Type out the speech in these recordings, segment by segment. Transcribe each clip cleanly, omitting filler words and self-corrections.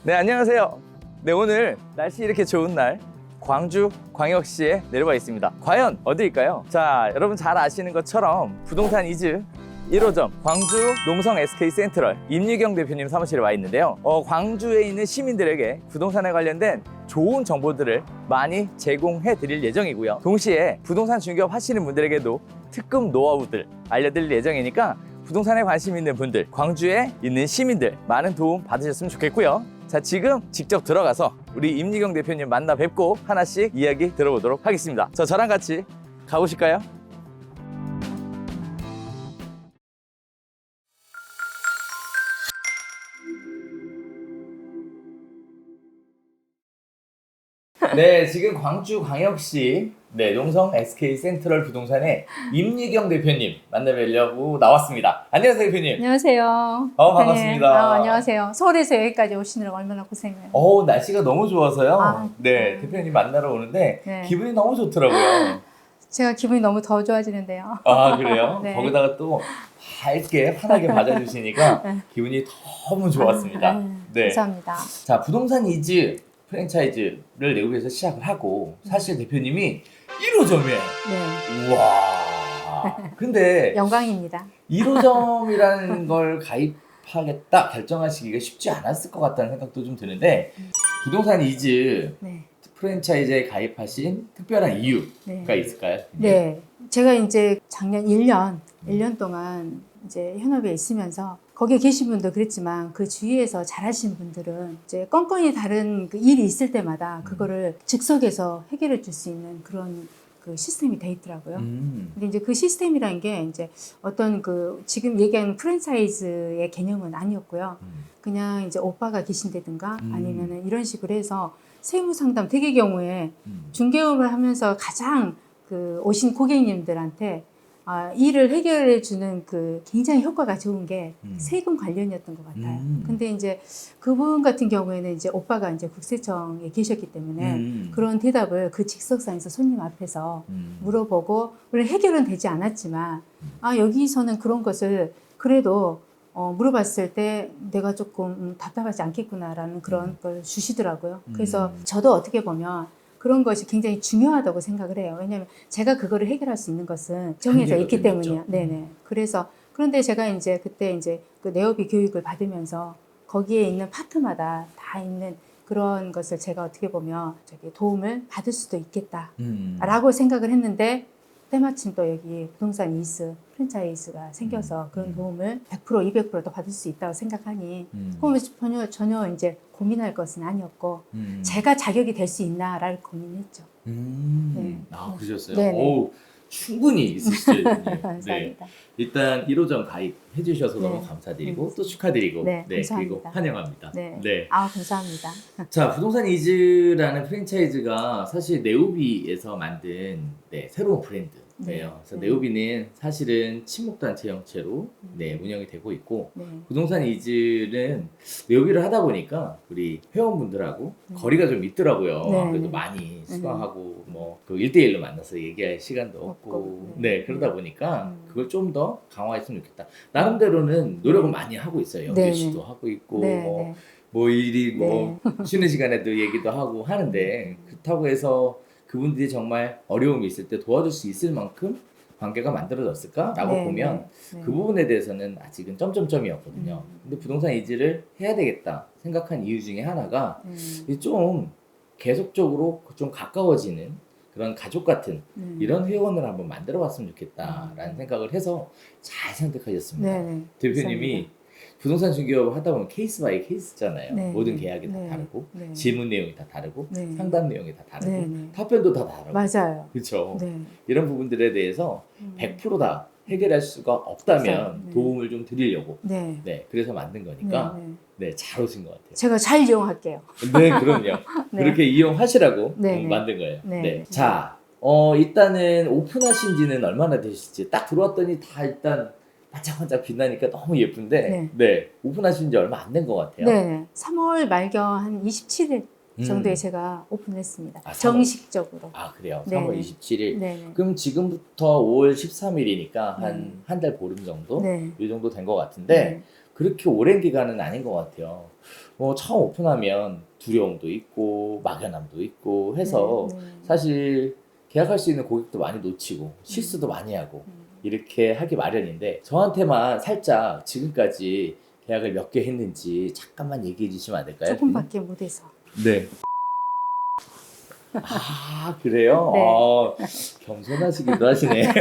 네, 안녕하세요. 네, 오늘 날씨 이렇게 좋은 날 광주 광역시에 내려와 있습니다. 과연 어디일까요? 자, 여러분 잘 아시는 것처럼 부동산 이즈 1호점 광주 농성 SK 센트럴 임유경 대표님 사무실에 와 있는데요. 광주에 있는 시민들에게 부동산에 관련된 좋은 정보들을 많이 제공해 드릴 예정이고요. 동시에 부동산 중개업 하시는 분들에게도 특급 노하우들 알려드릴 예정이니까 부동산에 관심 있는 분들, 광주에 있는 시민들 많은 도움 받으셨으면 좋겠고요. 자, 지금 직접 들어가서 우리 임유경 대표님 만나 뵙고 하나씩 이야기 들어보도록 하겠습니다. 저랑 같이 가보실까요? 네, 지금 광주 광역시 농성 SK 센트럴 부동산의 임유경 대표님 만나뵈려고 나왔습니다. 안녕하세요, 대표님. 안녕하세요. 반갑습니다. 안녕하세요. 서울에서 여기까지 오시느라고 얼마나 고생해요. 날씨가 너무 좋아서요. 네. 대표님 만나러 오는데 네. 기분이 너무 좋더라고요. 제가 기분이 너무 더 좋아지는데요. 아, 그래요? 네. 거기다가 또 밝게 환하게 맞아주시니까 네. 기분이 너무 좋았습니다. 네. 감사합니다. 자, 부동산 이즈 프랜차이즈를 내부에서 시작을 하고 사실 대표님이 1호점에 네. 우와. 근데 영광입니다. 1호점이라는 걸 가입하겠다 결정하시기가 쉽지 않았을 것 같다는 생각도 좀 드는데 부동산 이즈 네. 프랜차이즈에 가입하신 특별한 이유가 있을까요? 네. 제가 이제 작년 1년 동안 이제 현업에 있으면서 거기에 계신 분도 그랬지만 그 주위에서 잘하신 분들은 이제 건건이 다른 그 일이 있을 때마다 그거를 즉석에서 해결해 줄 수 있는 그런 그 시스템이 돼 있더라고요. 근데 이제 그 시스템이라는 게 이제 어떤 그 지금 얘기하는 프랜차이즈의 개념은 아니었고요. 그냥 이제 오빠가 계신다든가 아니면은 이런 식으로 해서 세무 상담 대개 경우에 중개업을 하면서 가장 그 오신 고객님들한테 일을 해결해 주는 그 굉장히 효과가 좋은 게 세금 관련이었던 것 같아요. 근데 이제 그분 같은 경우에는 이제 오빠가 이제 국세청에 계셨기 때문에 그런 대답을 그 직석상에서 손님 앞에서 물어보고 물론 해결은 되지 않았지만 여기서는 그런 것을 그래도 물어봤을 때 내가 조금 답답하지 않겠구나라는 그런 걸 주시더라고요. 그래서 저도 어떻게 보면 그런 것이 굉장히 중요하다고 생각을 해요. 왜냐하면 제가 그거를 해결할 수 있는 것은 정해져 있기 때문이요. 네네. 그래서 그런데 제가 이제 그때 이제 그 네오비 교육을 받으면서 거기에 있는 파트마다 다 있는 그런 것을 제가 어떻게 보면 도움을 받을 수도 있겠다라고 생각을 했는데 때마침 또 여기 부동산 이즈 프랜차이즈가 생겨서 그런 도움을 100% 200%도 받을 수 있다고 생각하니 전혀 이제 고민할 것은 아니었고 제가 자격이 될 수 있나를 고민했죠. 네. 그러셨어요? 네네. 오, 충분히 있으시죠. 감사합니다. 네. 일단 1호점 가입해 주셔서 네. 너무 감사드리고 또 축하드리고 네, 그리고 감사합니다. 환영합니다. 네. 감사합니다. 자, 부동산 이즈라는 프랜차이즈가 사실 네오비에서 만든 새로운 브랜드예요. 그래서 네오비는 사실은 친목단체 형태로 운영이 되고 있고 부동산 이즈는 네오비를 하다 보니까 우리 회원분들하고 거리가 좀 있더라고요. 그래도 많이 수강하고 그 1대1로 만나서 얘기할 시간도 없고 그러다 보니까 그걸 좀 더 강화했으면 좋겠다. 나름대로는 노력을 많이 하고 있어요. 연결시도 하고 있고 쉬는 시간에도 얘기도 하고 하는데 그렇다고 해서 그분들이 정말 어려움이 있을 때 도와줄 수 있을 만큼 관계가 만들어졌을까라고 보면 그 부분에 대해서는 아직은 점점점이었거든요. 근데 부동산 이즈를 해야 되겠다 생각한 이유 중에 하나가 좀 계속적으로 좀 가까워지는 그런 가족 같은 이런 회원을 한번 만들어 봤으면 좋겠다라는 생각을 해서 잘 선택하셨습니다. 대표님이 감사합니다. 부동산 중개업을 하다 보면 케이스 바이 케이스잖아요. 모든 계약이 다 다르고 질문 내용이 다 다르고 상담 내용이 다 다르고 답변도 다 다르고 맞아요. 그렇죠. 이런 부분들에 대해서 100% 다 해결할 수가 없다면 도움을 좀 드리려고 그래서 만든 거니까 잘 오신 것 같아요. 제가 잘 이용할게요. 네, 그럼요. 그렇게 이용하시라고 만든 거예요. 자, 일단은 오픈하신 지는 얼마나 되실지 딱 들어왔더니 다 일단 반짝반짝 빛나니까 너무 예쁜데 오픈하신 지 얼마 안 된 것 같아요. 3월 말경 한 27일 정도에 제가 오픈했습니다. 3월. 정식적으로. 그래요? 3월 27일. 네네. 그럼 지금부터 5월 13일이니까 한 달 보름 정도? 이 정도 된 것 같은데 그렇게 오랜 기간은 아닌 것 같아요. 뭐 처음 오픈하면 두려움도 있고 막연함도 있고 해서 네, 네. 사실 계약할 수 있는 고객도 많이 놓치고 실수도 많이 하고 이렇게 하기 마련인데 저한테만 살짝 지금까지 계약을 몇 개 했는지 잠깐만 얘기해 주시면 안 될까요? 조금밖에 못해서. 네. 아, 그래요? 네. 아, 겸손하시기도 하시네.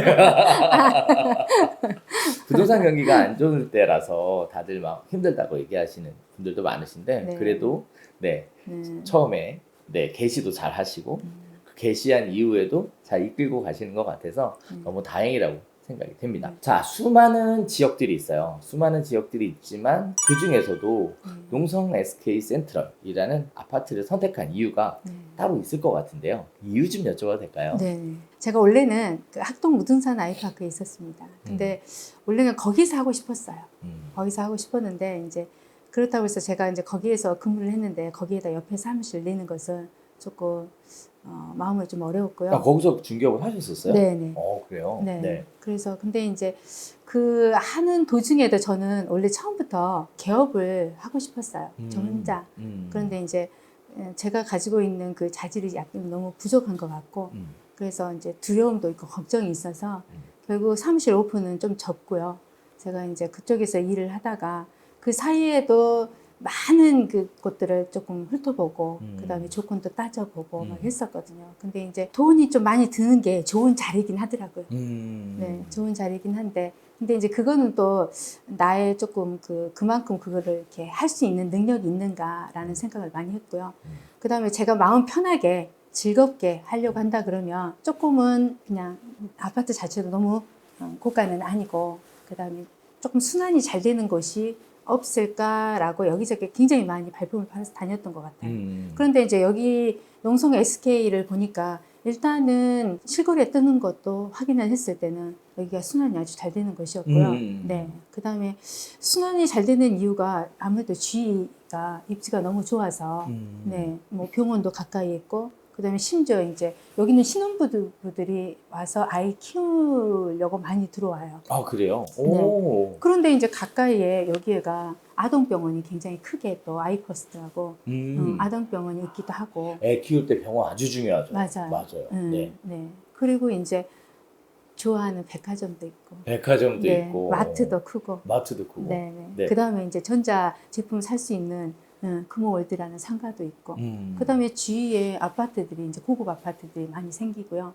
부동산 경기가 안 좋을 때라서 다들 막 힘들다고 얘기하시는 분들도 많으신데 네. 그래도 네, 네. 처음에 네, 게시도 잘 하시고 그 게시한 이후에도 잘 이끌고 가시는 것 같아서 너무 다행이라고 생각이 됩니다. 자, 수많은 지역들이 있어요. 수많은 지역들이 있지만 그 중에서도 농성 SK 센트럴이라는 아파트를 선택한 이유가 따로 있을 것 같은데요. 이유 좀 여쭤봐도 될까요? 네. 제가 원래는 그 학동 무등산 아이파크에 있었습니다. 근데 원래는 거기서 하고 싶었어요. 거기서 하고 싶었는데 이제 그렇다고 해서 제가 이제 거기에서 근무를 했는데 거기에다 옆에 사무실 내는 것은 조금 마음이 좀 어려웠고요. 아, 거기서 중개업을 하셨었어요? 네네. 그래요? 네. 그래서 근데 이제 그 하는 도중에도 저는 원래 처음부터 개업을 하고 싶었어요. 저 혼자. 그런데 이제 제가 가지고 있는 그 자질이 약간 너무 부족한 것 같고 그래서 이제 두려움도 있고 걱정이 있어서 결국 사무실 오픈은 좀 접고요. 제가 이제 그쪽에서 일을 하다가 그 사이에도 많은 그 곳들을 조금 훑어보고 그다음에 조건도 따져보고 막 했었거든요. 근데 이제 돈이 좀 많이 드는 게 좋은 자리긴 하더라고요. 네, 좋은 자리긴 한데 근데 이제 그거는 또 나의 조금 그만큼 그거를 이렇게 할 수 있는 능력이 있는가라는 생각을 많이 했고요. 그다음에 제가 마음 편하게 즐겁게 하려고 한다 그러면 조금은 그냥 아파트 자체도 너무 고가는 아니고 그다음에 조금 순환이 잘 되는 곳이 없을까라고 여기저기 굉장히 많이 발품을 팔아서 다녔던 것 같아요. 그런데 이제 여기 농성 SK를 보니까 일단은 실거래에 뜨는 것도 확인을 했을 때는 여기가 순환이 아주 잘 되는 곳이었고요. 네. 그 다음에 순환이 잘 되는 이유가 아무래도 주위가 입지가 너무 좋아서 네. 뭐 병원도 가까이 있고 그다음에 심지어 이제 여기는 신혼부부들이 와서 아이 키우려고 많이 들어와요. 아, 그래요? 네. 오. 그런데 이제 가까이에 여기가 아동병원이 굉장히 크게 또 아이퍼스트하고 아동병원이 있기도 하고. 애 키울 때 병원 아주 중요하죠. 맞아요. 맞아요. 네. 그리고 이제 좋아하는 백화점도 있고. 백화점도 네. 있고. 마트도 크고. 마트도 크고. 네. 네. 그 다음에 이제 전자 제품 살 수 있는 금호월드라는 상가도 있고. 그 다음에 주위에 아파트들이 이제 고급 아파트들이 많이 생기고요.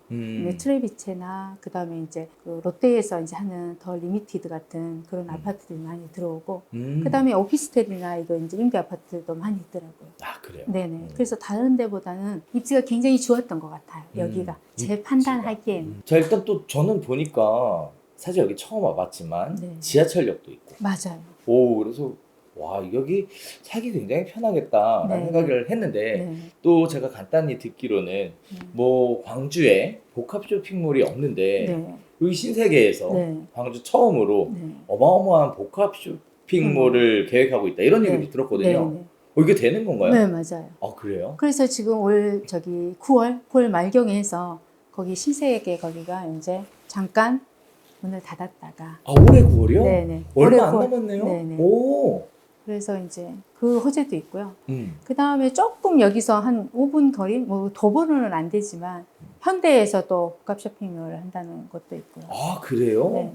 트레비체나 그 다음에 이제 그 롯데에서 이제 하는 더 리미티드 같은 그런 아파트들이 많이 들어오고. 그 다음에 오피스텔이나 이거 이제 임대 아파트도 많이 있더라고요. 아, 그래요? 네네. 그래서 다른 데보다는 입지가 굉장히 좋았던 것 같아요. 여기가. 제 판단하기에는. 자, 일단 또 저는 보니까 사실 여기 처음 와봤지만 네. 지하철역도 있고. 맞아요. 오, 그래서 와, 여기 살기 굉장히 편하겠다라는 네. 생각을 했는데 네. 또 제가 간단히 듣기로는 뭐 광주에 복합 쇼핑몰이 없는데 네. 여기 신세계에서 네. 광주 처음으로 네. 어마어마한 복합 쇼핑몰을 계획하고 있다 이런 네. 얘기도 들었거든요. 네. 이게 되는 건가요? 네, 맞아요. 아, 그래요? 그래서 지금 올 9월 말경에 해서 거기 신세계 거기가 이제 잠깐 문을 닫았다가 아, 올해 9월이요? 네네. 얼마 올해 안 9월. 남았네요. 네네. 오. 그래서 이제 그 호재도 있고요. 음. 그 다음에 조금 여기서 한 5분 거리, 뭐 도보로는 안 되지만 현대에서 또 복합 쇼핑몰을 한다는 것도 있고요. 아, 그래요? 네.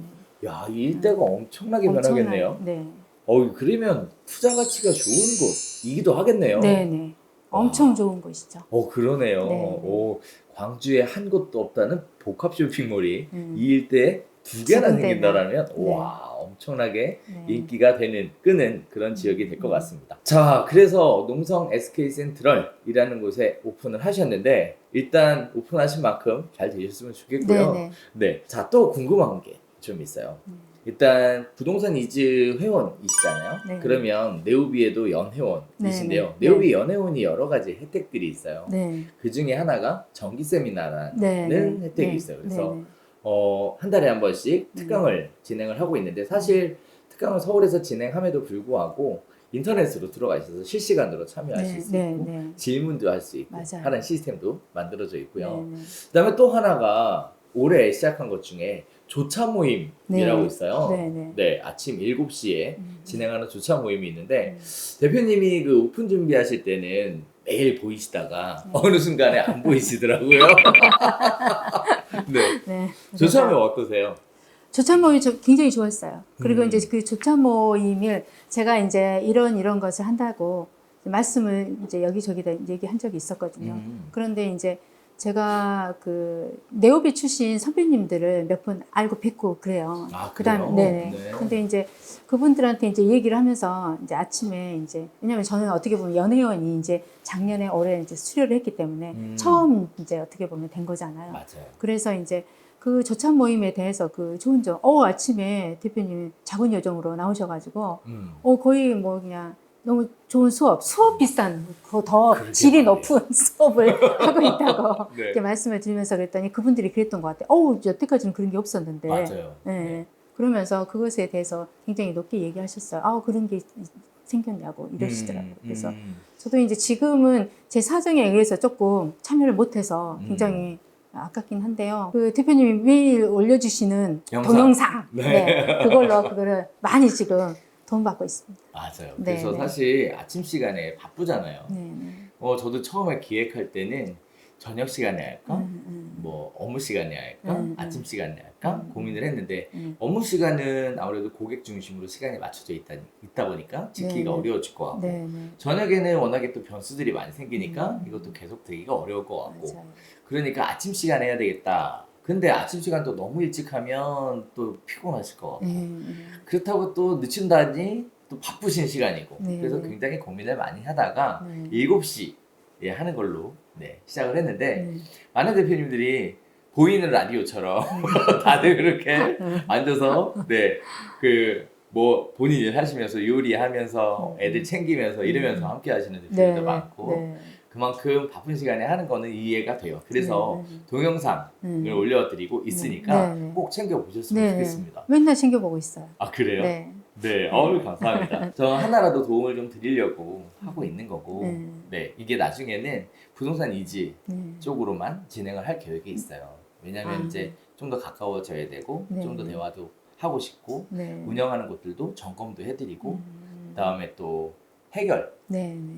야, 이 일대가 엄청나게 엄청난- 변하겠네요. 네. 그러면 투자 가치가 좋은 곳이기도 하겠네요. 네네. 엄청 좋은 곳이죠. 그러네요. 네. 오, 광주에 한 곳도 없다는 복합 쇼핑몰이 음. 이 일대에 두 개나 두 군데나. 생긴다라면 네. 와, 엄청나게 네. 인기가 끄는 그런 지역이 될 것 같습니다. 자, 그래서 농성 SK 센트럴이라는 곳에 오픈을 하셨는데 일단 오픈하신 만큼 잘 되셨으면 좋겠고요. 네네. 네. 자, 또 궁금한 게 좀 있어요. 일단 부동산 이즈 회원이시잖아요. 네. 그러면 네오비에도 연회원이신데요. 네, 네. 네오비 연회원이 여러 가지 혜택들이 있어요. 네. 그 중에 하나가 정기 세미나라는 네. 혜택이 네. 있어요. 그래서 네. 한 달에 한 번씩 특강을 진행을 하고 있는데 사실 특강을 서울에서 진행함에도 불구하고 인터넷으로 들어가셔서 실시간으로 참여하실 수 네. 있고 네. 질문도 할 수 있고 맞아요. 하는 시스템도 만들어져 있고요. 네. 그다음에 또 하나가 올해 시작한 것 중에 조차 모임이라고 네. 있어요. 네. 네, 아침 7시에 진행하는 조차 모임이 있는데 네. 대표님이 그 오픈 준비하실 때는 매일 보이시다가 네. 어느 순간에 안 보이시더라고요. 네. 네. 조차 모임 어떠세요? 조차 모임이 굉장히 좋았어요. 그리고 음. 이제 그 조차 모임을 제가 이제 이런 것을 한다고 말씀을 이제 여기저기다 얘기한 적이 있었거든요. 그런데 이제 제가 그 네오비 출신 선배님들을 몇 분 알고 뵙고 그래요. 아, 그다음에 그래요? 네. 네. 근데 이제 그분들한테 이제 얘기를 하면서 이제 아침에 이제 왜냐면 저는 어떻게 보면 연회원이 이제 작년에 올해 이제 수료를 했기 때문에 처음 이제 어떻게 보면 된 거잖아요. 맞아요. 그래서 이제 그 조차 모임에 대해서 그 좋은 점, 아침에 대표님이 작은 요정으로 나오셔가지고, 거의 뭐 그냥 너무 좋은 수업 비싼, 더 질이 말이에요. 높은 수업을 하고 있다고 네. 이렇게 말씀을 드리면서 그랬더니 그분들이 그랬던 것 같아요. 여태까지는 그런 게 없었는데. 맞아요. 네. 네. 그러면서 그것에 대해서 굉장히 높게 얘기하셨어요. 그런 게 생겼냐고 이러시더라고요. 그래서 저도 이제 지금은 제 사정에 의해서 조금 참여를 못해서 굉장히 아깝긴 한데요. 그 대표님이 매일 올려주시는 동영상, 그거를 많이 지금 도움받고 있습니다. 맞아요. 네, 그래서 네. 사실 아침 시간에 바쁘잖아요. 네. 저도 처음에 기획할 때는 저녁 시간에 할까? 뭐 업무 시간에 할까? 아침 시간에 할까? 고민을 했는데 업무 시간은 아무래도 고객 중심으로 시간이 맞춰져 있다 보니까 지키기가 네. 어려워질 것 같고 네. 저녁에는 워낙에 또 변수들이 많이 생기니까 이것도 계속 되기가 어려울 것 같고 맞아요. 그러니까 아침 시간에 해야 되겠다. 근데 아침 시간도 너무 일찍 하면 또 피곤하실 것 같고 그렇다고 또 늦춘다니 또 바쁘신 시간이고 네. 그래서 굉장히 고민을 많이 하다가 네. 7시에 하는 걸로 시작을 했는데 많은 대표님들이 보이는 라디오처럼 다들 그렇게 앉아서 뭐 본인 일 하시면서 요리하면서 애들 챙기면서 이러면서 함께 하시는 대표님도 많고 그만큼 바쁜 시간에 하는 거는 이해가 돼요. 그래서 동영상을 올려드리고 있으니까 꼭 챙겨보셨으면 좋겠습니다. 맨날 챙겨보고 있어요. 아, 그래요? 네. 네, 감사합니다. 저 하나라도 도움을 좀 드리려고 하고 있는 거고, 이게 나중에는 부동산 이지 쪽으로만 진행을 할 계획이 있어요. 왜냐면 이제 좀 더 가까워져야 되고, 좀 더 대화도 하고 싶고, 운영하는 곳들도 점검도 해드리고, 그다음에 또 해결,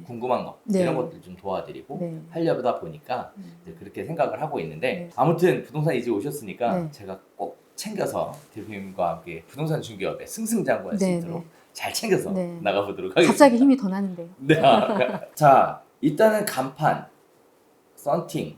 궁금한 거 이런 것들 좀 도와드리고 하려다 보니까 이제 그렇게 생각을 하고 있는데 아무튼 부동산 이제 오셨으니까 제가 꼭 챙겨서 대표님과 함께 부동산 중개업에 승승장구할 수 있도록 잘 챙겨서 나가보도록 하겠습니다. 갑자기 힘이 더 나는데요. 네. 자, 일단은 간판, 썬팅,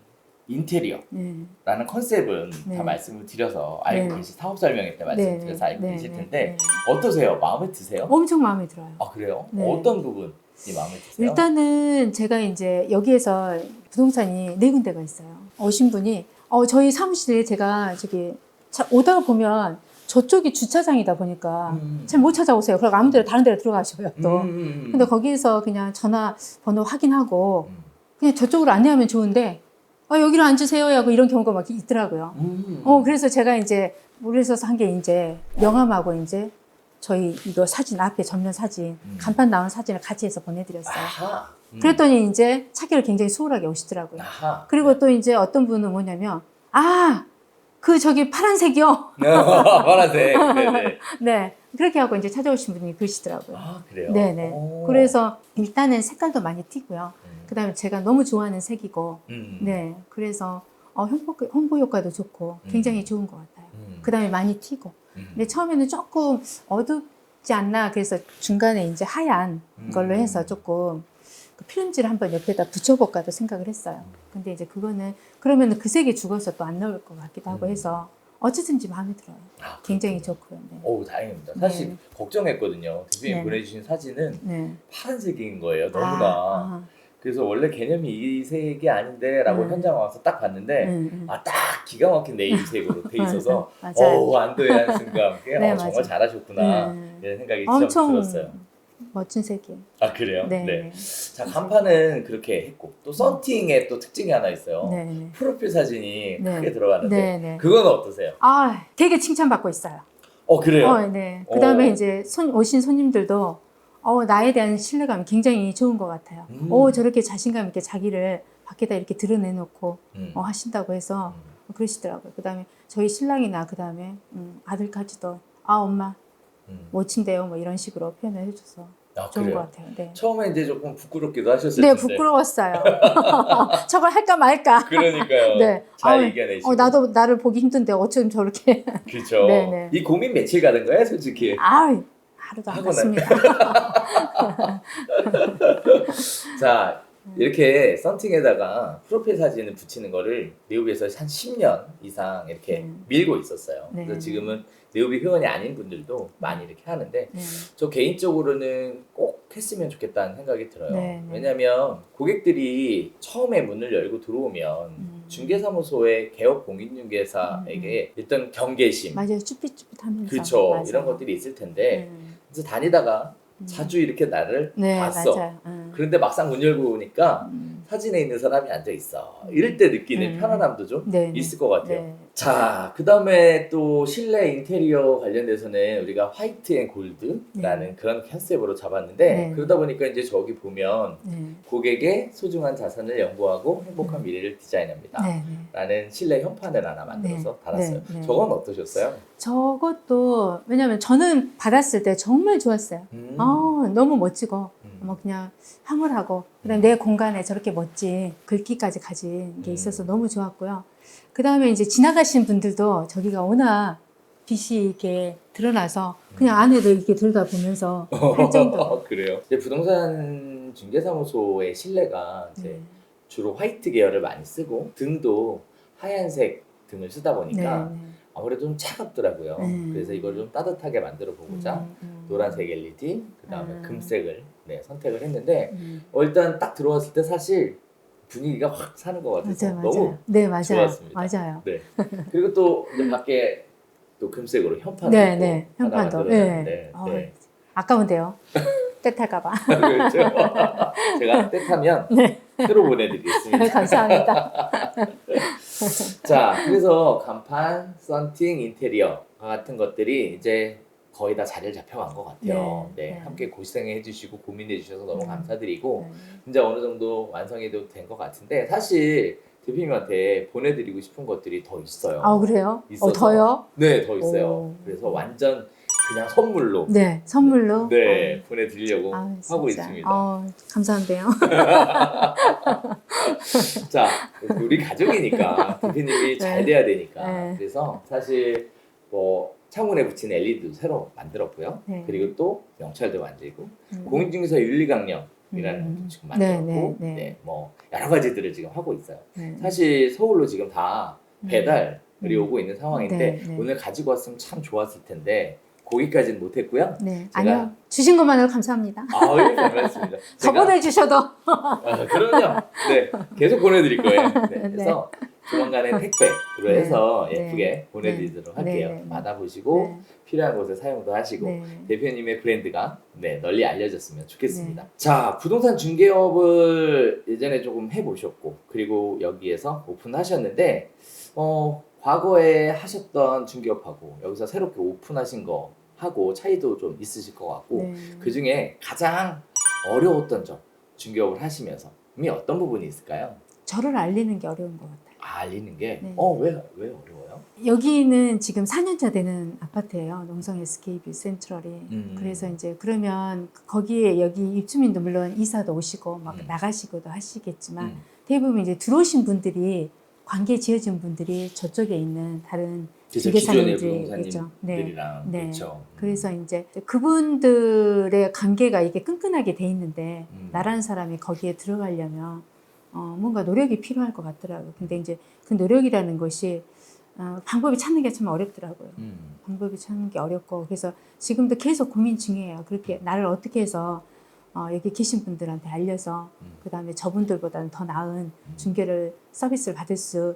인테리어라는 컨셉은 다 말씀을 드려서 알고 계시 사업 설명회 때 말씀드려서 알고 계실 텐데 어떠세요? 마음에 드세요? 엄청 마음에 들어요. 아, 그래요? 어떤 부분이 마음에 드세요? 일단은 제가 이제 여기에서 부동산이 4군데가 있어요. 오신 분이 저희 사무실에 제가 오다가 보면 저쪽이 주차장이다 보니까 잘 못 찾아오세요. 그리고 아무 데나 다른 데로 들어가셔요 또. 근데 거기에서 그냥 전화번호 확인하고 그냥 저쪽으로 안내하면 좋은데 여기로 앉으세요 하고 이런 경우가 막 있더라고요. 그래서 제가 이제 물에서 한 게 이제 명함하고 이제 저희 이거 사진 앞에 전면 사진 간판 나온 사진을 같이 해서 보내드렸어요. 아하. 그랬더니 이제 찾기를 굉장히 수월하게 오시더라고요. 아하. 그리고 또 이제 어떤 분은 뭐냐면 저기 파란색이요. 파란색. 네네. 네. 그렇게 하고 이제 찾아오신 분이 그러시더라고요. 아, 그래요? 네네. 오. 그래서 일단은 색깔도 많이 튀고요. 그 다음에 제가 너무 좋아하는 색이고, 네. 그래서 홍보 효과도 좋고 굉장히 좋은 것 같아요. 그 다음에 많이 튀고. 근데 처음에는 조금 어둡지 않나. 그래서 중간에 이제 하얀 걸로 해서 조금 그 필름지를 한번 옆에다 붙여볼까도 생각을 했어요. 근데 이제 그러면 그 색이 죽어서 또 안 나올 것 같기도 하고 해서 어쨌든지 마음에 들어요. 굉장히 좋고요. 네. 오, 다행입니다. 사실 걱정했거든요. 대표님 보내주신 사진은 파란색인 거예요. 너무나. 그래서 원래 개념이 이 색이 아닌데 라고 현장 와서 딱 봤는데 딱 기가 막힌 네임색으로 돼 있어서 안도의 한순간 정말 잘하셨구나 이런 생각이 엄청 들었어요. 멋진 색이에요. 아, 그래요? 네. 자, 간판은 그렇게 했고 또 썬팅에 또 특징이 하나 있어요. 프로필 사진이 크게 들어가는데 그건 어떠세요? 되게 칭찬받고 있어요. 그래요? 네. 그 다음에 이제 오신 손님들도 나에 대한 신뢰감이 굉장히 좋은 것 같아요. 저렇게 자신감 있게 자기를 밖에다 이렇게 드러내놓고 하신다고 해서 그러시더라고요. 그다음에 저희 신랑이나 그다음에 아들까지도 엄마 멋진데요, 뭐 이런 식으로 표현을 해줘서 좋은 그래요? 것 같아요. 네. 처음에 이제 조금 부끄럽기도 하셨을 네, 텐데. 부끄러웠어요. 저걸 할까 말까. 그러니까요. 네. 잘 이겨내시고. 나도 나를 보기 힘든데 어쩜 저렇게. 그렇죠. 네네. 이 고민 며칠 가는 거예요, 솔직히? 하루도 안 하고 갔습니다. 자, 이렇게 썬팅에다가 프로필 사진을 붙이는 거를 네오비에서 한 10년 이상 이렇게 밀고 있었어요. 네. 그래서 지금은 네오비 회원이 아닌 분들도 많이 이렇게 하는데 네. 저 개인적으로는 꼭 했으면 좋겠다는 생각이 들어요. 네, 네. 왜냐하면 고객들이 처음에 문을 열고 들어오면 중개사무소의 개업 공인중개사에게 일단 경계심, 맞아요. 쭈삣쭈삣하면서. 그렇죠. 맞아요. 이런 것들이 있을 텐데 이제 다니다가 자주 이렇게 나를 네, 봤어. 맞아요. 그런데 막상 문 열고 오니까 사진에 있는 사람이 앉아 있어. 이럴 때 느끼는 편안함도 좀 네, 있을 것 같아요. 네. 자, 그 다음에 또 실내 인테리어 관련돼서는 우리가 화이트 앤 골드라는 그런 컨셉으로 잡았는데 네. 그러다 보니까 이제 저기 보면 네. 고객의 소중한 자산을 연구하고 행복한 미래를 디자인합니다. 네, 네. 라는 실내 현판을 하나 만들어서 네. 달았어요. 네, 네. 저건 어떠셨어요? 저것도 왜냐면 저는 받았을 때 정말 좋았어요. 너무 멋지고 뭐 그냥 황홀하고 그다음에 내 공간에 저렇게 멋진 글귀까지 가진 게 있어서 너무 좋았고요. 그다음에 이제 지나가신 분들도 저기가 워낙 빛이 이렇게 드러나서 그냥 안에도 이렇게 들여다보면서 할 정도. 그래요. 이제 부동산 중개사무소의 실내가 이제 주로 화이트 계열을 많이 쓰고 등도 하얀색 등을 쓰다 보니까 아무래도 좀 차갑더라고요. 그래서 이걸 좀 따뜻하게 만들어 보고자 노란색 LED, 그 다음에 금색을 선택을 했는데 일단 딱 들어왔을 때 사실 분위기가 확 사는 것 같아서 맞아요, 너무 맞아요. 네, 맞아요. 좋았습니다. 맞아요. 네. 그리고 또 이제 밖에 또 금색으로 현판도 네, 또 네, 하나 현판도. 만들어놨는데 네. 아까운데요. 떼탈까봐. 그렇죠. 제가 떼타면 새로 보내드리겠습니다. 감사합니다. 자, 그래서 간판, 썬팅, 인테리어 같은 것들이 이제 거의 다 자리를 잡혀간 것 같아요. 네, 함께 고생해 주시고 고민해 주셔서 너무 감사드리고 이제 어느 정도 완성이 된 것 같은데 사실 대표님한테 보내드리고 싶은 것들이 더 있어요. 그래요? 있어서, 더요? 네, 더 있어요. 그래서 완전 그냥 선물로 네, 선물로? 보내드리려고 하고 있습니다. 감사한데요. 자, 우리 가족이니까 대표님이 잘 돼야 되니까 그래서 사실 뭐 창문에 붙인 LED도 새로 만들었고요. 그리고 또 명찰도 만들고 공인중개사 윤리강령이라는 것도 지금 만들었고 뭐 여러 가지들을 지금 하고 있어요. 사실 서울로 지금 다 배달이 오고 있는 상황인데 오늘 가지고 왔으면 참 좋았을 텐데 거기까지는 못했고요. 아니요. 주신 것만으로 감사합니다. 예, 잘 말했습니다. 더 보내주셔도. 그럼요. 네, 계속 보내드릴 거예요. 그래서 조만간에 택배로 해서 예쁘게 보내드리도록 할게요. 받아보시고 필요한 곳에 사용도 하시고 대표님의 브랜드가 널리 알려졌으면 좋겠습니다. 자, 부동산 중개업을 예전에 조금 해보셨고 그리고 여기에서 오픈하셨는데 과거에 하셨던 중개업하고 여기서 새롭게 오픈하신 거 하고 차이도 좀 있으실 것 같고 그 중에 가장 어려웠던 점 중개업을 하시면서 어떤 부분이 있을까요? 저를 알리는 게 어려운 것 같아요. 알리는 게? 왜 어려워요? 여기는 지금 4년차 되는 아파트예요. 농성 SKB 센트럴이. 그래서 이제 그러면 거기에 여기 입주민도 물론 이사도 오시고 막 나가시고도 하시겠지만 대부분 이제 들어오신 분들이 관계 지어진 분들이 저쪽에 있는 다른 중개사님들이 있죠. 그렇죠. 그래서 이제 그분들의 관계가 이게 끈끈하게 돼 있는데 나라는 사람이 거기에 들어가려면 뭔가 노력이 필요할 것 같더라고요. 근데 이제 그 노력이라는 것이 방법이 찾는 게 참 어렵더라고요. 방법이 찾는 게 어렵고 그래서 지금도 계속 고민 중이에요. 그렇게 나를 어떻게 해서 여기 계신 분들한테 알려서 그 다음에 저분들보다는 더 나은 중개를 서비스를 받을 수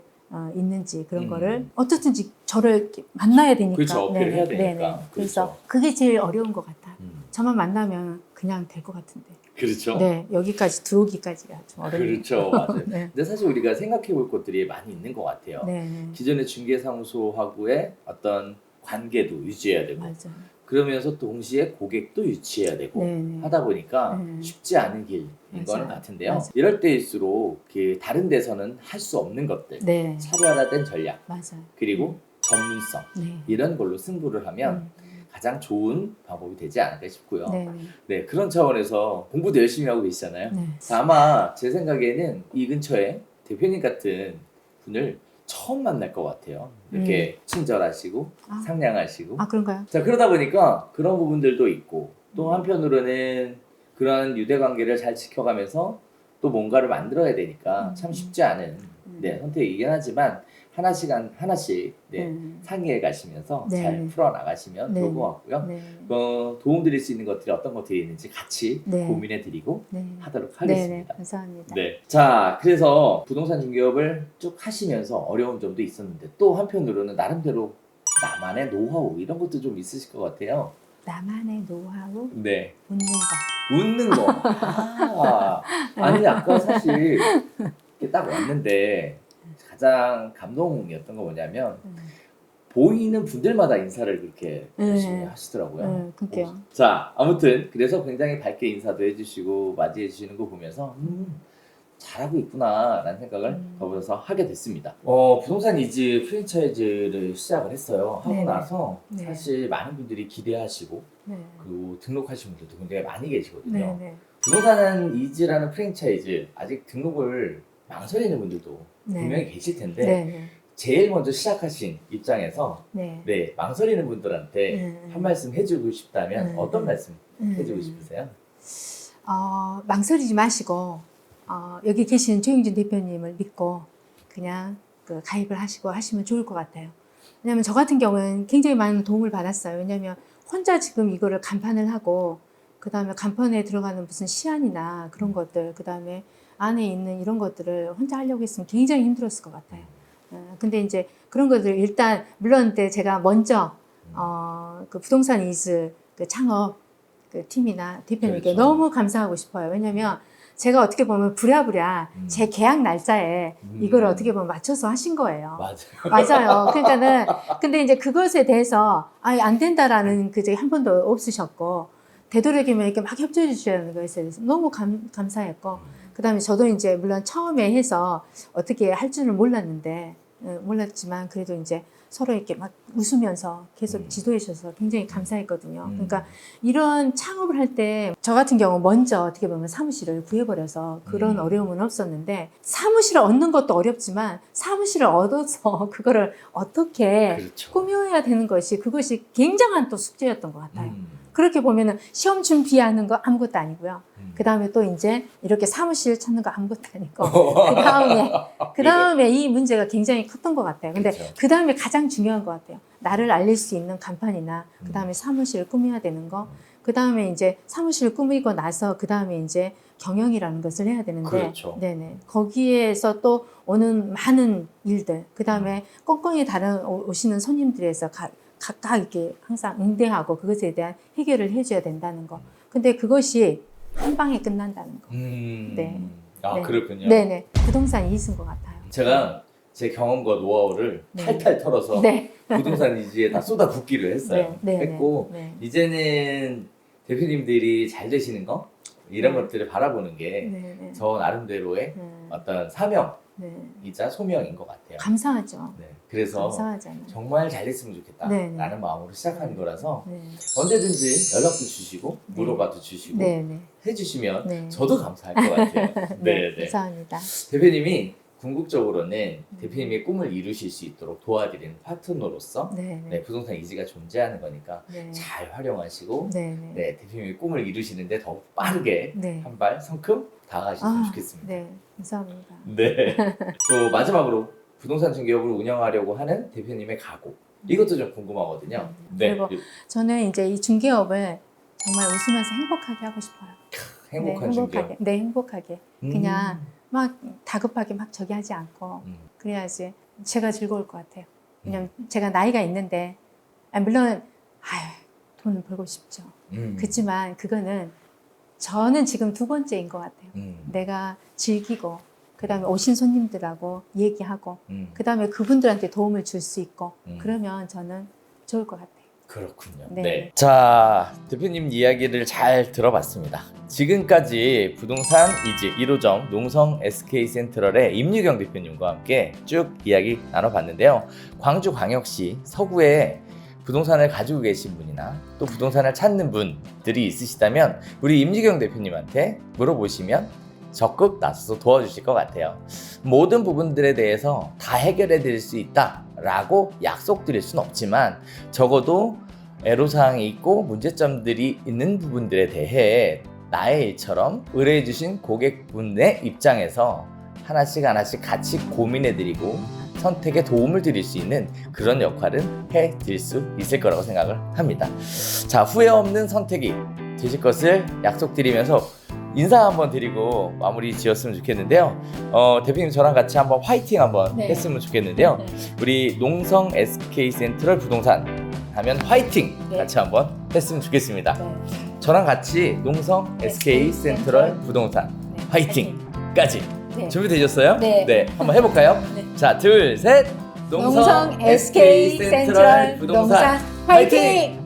있는지 그런 거를 어떻든지 저를 만나야 되니까. 그렇죠. 어필을 해야 되니까. 그래서 그렇죠. 그게 제일 어려운 것 같아요. 저만 만나면 그냥 될 것 같은데. 그렇죠. 여기까지 들어오기까지가 좀 어려워요. 그렇죠. 맞아요. 근데 사실 우리가 생각해 볼 것들이 많이 있는 것 같아요. 기존의 중개사무소하고의 어떤 관계도 유지해야 되고 맞아. 그러면서 동시에 고객도 유치해야 되고 네. 하다 보니까 네. 쉽지 않은 길인 맞아요. 거는 같은데요. 맞아요. 이럴 때일수록 그 다른 데서는 할 수 없는 것들, 네. 차별화된 전략, 맞아요. 그리고 전문성 네. 이런 걸로 승부를 하면 음. 가장 좋은 방법이 되지 않을까 싶고요. 네. 네, 그런 차원에서 공부도 열심히 하고 계시잖아요. 네. 아마 제 생각에는 이 근처에 대표님 같은 분을 처음 만날 것 같아요. 이렇게 친절하시고 아. 상냥하시고. 아, 그런가요? 자, 그러다 보니까 그런 부분들도 있고 또 음. 한편으로는 그런 유대 관계를 잘 지켜가면서 또 뭔가를 만들어야 되니까 참 쉽지 않은 네, 선택이긴 하지만 하나씩 네, 상의해 가시면서 네. 잘 풀어나가시면 네. 좋을 것 같고요. 네. 도움 드릴 수 있는 것들이 어떤 것들이 있는지 같이 네. 고민해 드리고 네. 하도록 네. 하겠습니다. 감사합니다. 네. 자, 그래서 부동산 중개업을 쭉 하시면서 어려운 점도 있었는데 또 한편으로는 나름대로 나만의 노하우 이런 것도 좀 있으실 것 같아요. 나만의 노하우, 네. 웃는 거. 웃는 거. 아니 아까 사실 이렇게 딱 왔는데 가장 감동이었던 거 뭐냐면 보이는 분들마다 인사를 그렇게 열심히 하시더라고요. 그게요. 자, 아무튼 그래서 굉장히 밝게 인사도 해주시고 맞이해 주시는 거 보면서 잘하고 있구나라는 생각을 더불어서 하게 됐습니다. 부동산 이즈 프랜차이즈를 시작을 했어요. 하고 네네. 나서 네. 사실 많은 분들이 기대하시고 네. 그리고 등록하신 분들도 굉장히 많이 계시거든요. 네. 네. 부동산 이즈라는 프랜차이즈 아직 등록을 망설이는 분들도 네. 분명히 계실 텐데 네. 제일 먼저 시작하신 입장에서 네. 네, 망설이는 분들한테 네. 한 말씀 해주고 싶다면 네. 어떤 말씀 네. 해주고 싶으세요? 망설이지 마시고 여기 계시는 조영진 대표님을 믿고 그냥 가입을 하시고 하시면 좋을 것 같아요. 왜냐하면 저 같은 경우는 굉장히 많은 도움을 받았어요. 왜냐하면 혼자 지금 이거를 간판을 하고 그 다음에 간판에 들어가는 무슨 시안이나 그런 것들 그 다음에 안에 있는 이런 것들을 혼자 하려고 했으면 굉장히 힘들었을 것 같아요. 근데 이제 그런 것들 일단 물론 제가 먼저 그 부동산 이즈 그 창업 그 팀이나 대표님께 그렇죠. 너무 감사하고 싶어요. 왜냐하면 제가 어떻게 보면 부랴부랴 제 계약 날짜에 이걸 어떻게 보면 맞춰서 하신 거예요. 맞아요. 맞아요. 그러니까는 근데 이제 그것에 대해서 안 된다라는 그게 한 번도 없으셨고 되도록이면 이렇게 막 협조해 주시는 것에 대해서 너무 감사했고 그다음에 저도 이제 물론 처음에 해서 어떻게 할 줄은 몰랐지만 그래도 이제 서로 이렇게 막 웃으면서 계속 지도해 주셔서 굉장히 감사했거든요. 그러니까 이런 창업을 할 때 저 같은 경우 먼저 어떻게 보면 사무실을 구해버려서 그런 어려움은 없었는데 사무실을 얻는 것도 어렵지만 사무실을 얻어서 그거를 어떻게 그렇죠. 꾸며야 되는 것이 그것이 굉장한 또 숙제였던 것 같아요. 그렇게 보면은 시험 준비하는 거 아무것도 아니고요. 그 다음에 또 이제 이렇게 사무실 찾는 거 아무것도 아니고 그 다음에 이 문제가 굉장히 컸던 것 같아요. 근데 그렇죠. 그 다음에 가장 중요한 것 같아요. 나를 알릴 수 있는 간판이나 그 다음에 사무실을 꾸며야 되는 거. 그 다음에 이제 사무실을 꾸미고 나서 그 다음에 이제 경영이라는 것을 해야 되는데, 그렇죠. 네네. 거기에서 또 오는 많은 일들, 그 다음에 꽁꽁이 오시는 손님들에서 각각 이렇게 항상 응대하고 그것에 대한 해결을 해줘야 된다는 거. 근데 그것이 한 방에 끝난다는 거. 네. 아, 네. 그렇군요. 네네. 부동산 이익인 것 같아요. 제가 제 경험과 노하우를 네. 탈탈 털어서 네. 부동산 이지에 다 쏟아붓기를 했어요. 네. 네. 했고 네. 이제는 대표님들이 잘 되시는 거 이런 네. 것들을 바라보는 게 네. 저 나름대로의 네. 어떤 사명이자 네. 소명인 것 같아요. 감사하죠. 네. 그래서 감사하잖아요. 정말 잘 됐으면 좋겠다 네, 네. 라는 마음으로 시작한 거라서 네. 언제든지 연락도 주시고 네. 물어봐도 주시고 네. 네. 해주시면 네. 저도 감사할 것 같아요. 네. 네. 감사합니다. 대표님이 궁극적으로는 대표님의 꿈을 이루실 수 있도록 도와드리는 파트너로서 네. 네, 부동산 이지가 존재하는 거니까 네. 잘 활용하시고 네. 네, 대표님의 꿈을 이루시는데 더욱 빠르게 네. 한 발 성큼 다가가셨으면 좋겠습니다. 네. 감사합니다. 네. 또 마지막으로 부동산 중개업을 운영하려고 하는 대표님의 각오 이것도 좀 궁금하거든요. 네. 그리고 저는 이제 이 중개업을 정말 웃으면서 행복하게 하고 싶어요. 행복한 네, 중개업. 행복하게. 네, 행복하게. 그냥 막 다급하게 막 저기 하지 않고 그래야지 제가 즐거울 것 같아요. 왜냐면 제가 나이가 있는데 물론 돈을 벌고 싶죠. 그렇지만 그거는 저는 지금 두 번째인 것 같아요. 내가 즐기고 그 다음에 오신 손님들하고 얘기하고 그 다음에 그분들한테 도움을 줄 수 있고 그러면 저는 좋을 것 같아요. 그렇군요. 네. 자, 대표님 이야기를 잘 들어봤습니다. 지금까지 부동산 이지 1호점 농성 SK센트럴의 임유경 대표님과 함께 쭉 이야기 나눠봤는데요. 광주광역시 서구에 부동산을 가지고 계신 분이나 또 부동산을 찾는 분들이 있으시다면 우리 임유경 대표님한테 물어보시면 적극 나서서 도와주실 것 같아요. 모든 부분들에 대해서 다 해결해 드릴 수 있다라고 약속드릴 수는 없지만 적어도 애로사항이 있고 문제점들이 있는 부분들에 대해 나의 일처럼 의뢰해 주신 고객분의 입장에서 하나씩 같이 고민해 드리고 선택에 도움을 드릴 수 있는 그런 역할은 해 드릴 수 있을 거라고 생각을 합니다. 자, 후회 없는 선택이 되실 것을 약속드리면서 인사 한번 드리고 마무리 지었으면 좋겠는데요. 대표님 저랑 같이 한번 화이팅 한번 네. 했으면 좋겠는데요. 네. 우리 농성 SK센트럴 부동산 하면 화이팅 네. 같이 한번 했으면 좋겠습니다. 네. 저랑 같이 농성 SK센트럴 부동산 네. 화이팅까지 네. 준비되셨어요? 네. 한번 해볼까요? 네. 자, 둘, 셋. 농성 SK 센트럴 부동산 화이팅!